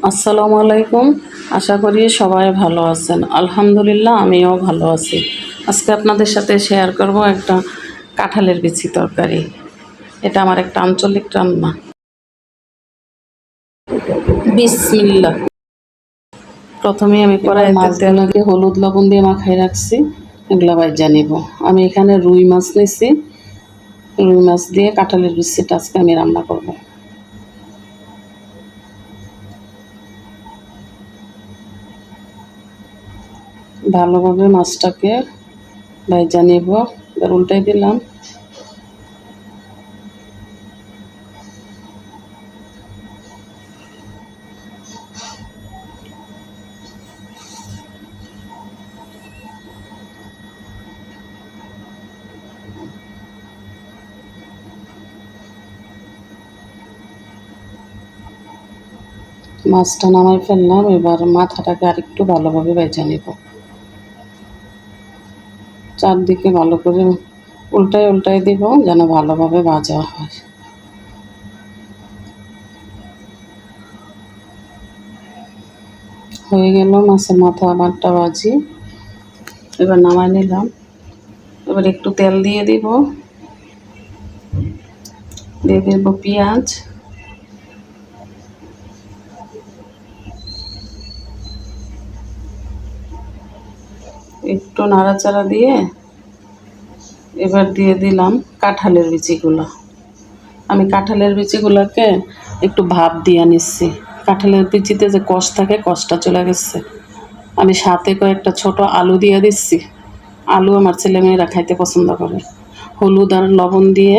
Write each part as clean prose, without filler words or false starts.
আসসালামু আলাইকুম। আশা করি সবাই ভালো আছেন। আলহামদুলিল্লাহ আমিও ভালো আছি। আজকে আপনাদের সাথে শেয়ার করব একটা কাঁঠালের বিচি তরকারি। এটা আমার একটা আঞ্চলিক রান্না। বিসমিল্লাহ। প্রথমে আমি কড়াই মাছগুলোকে হলুদ লবণ দিয়ে মাখাই রাখছি, এগুলো ভাজা নিব। আমি এখানে রুই মাছ নিছি, রুই মাছ দিয়ে কাঁঠালের বিচিটা আজকে আমি রান্না করব। ভালোভাবে মাছটাকে ভাজা নেব। এবার উল্টাই দিলাম। মাছটা নামাই ফেললাম। এবার মাথাটাকে আরেকটু ভালোভাবে ভেজে নেব। চারদিকে ভালো করে উল্টাই উল্টাই দিব যেন ভালোভাবে ভাজা হয়। হয়ে গেল মাছের মাথা আমারটা ভাজি। এবার নামাই নিলাম। এবার একটু তেল দিয়ে দিব পেঁয়াজ, একটু নাড়াচাড়া দিয়ে এবার দিয়ে দিলাম কাঁঠালের বিচিগুলো। আমি কাঁঠালের বিচিগুলোকে একটু ভাপ দিয়ে নিচ্ছি। কাঁঠালের বিচিতে যে কষ থাকে, কষটা চলে গেছে। আমি সাথে কয়েকটা ছোট আলু দিয়ে দিচ্ছি। আলু আমার ছেলেমেয়েরা খাইতে পছন্দ করে। হলুদ আর লবণ দিয়ে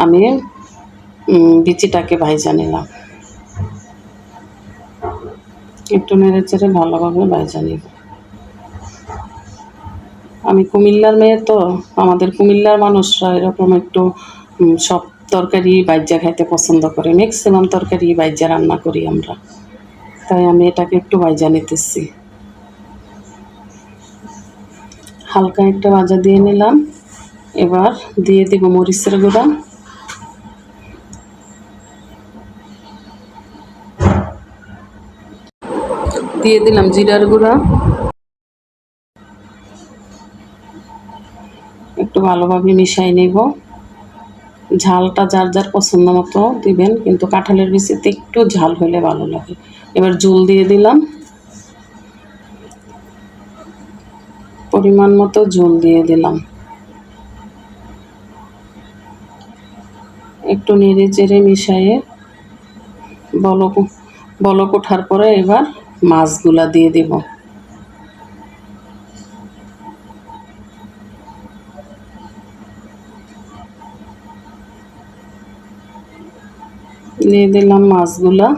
আমি বিচিটাকে ভাইজা নিলাম। একটু নেড়ে চেড়ে ভালোভাবে ভাইজা নিব। আমি কুমিল্লার মেয়ে তো, আমাদের কুমিল্লার মানুষরা এরকম একটু সব তরকারি বাইজা খাইতে পছন্দ করে। ম্যাক্সিমাম তরকারি বাইজা রান্না করি আমরা, তাই আমি এটাকে একটু ভাইজা নিতেছি। হালকা একটা ভাজা দিয়ে নিলাম। এবার দিয়ে দিব মরিচের গুঁড়া, দিয়ে দিলাম জিরার গুঁড়া। একটু ভালোভাবে মিশাই নেব। ঝালটা যার যার পছন্দ মতো দিবেন, কিন্তু কাঁঠালের বিচিতে একটু ঝাল হলে ভালো লাগে। এবার ঝোল দিয়ে দিলাম, পরিমাণ মতো ঝোল দিয়ে দিলাম। একটু নেড়ে চেড়ে মিশিয়ে বলক ওঠার পরে এবার মাছগুলা দিয়ে দেব। দিয়ে দিলাম মাছগুলা।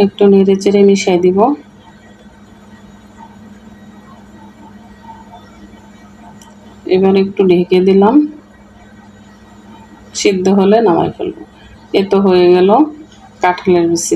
একটু নেড়ে চেড়ে মিশাই দিব। এবার একটু ঢেকে দিলাম, সিদ্ধ হলে নামাই ফেলবো। এ তো হয়ে গেল কাঁঠালের বিচি।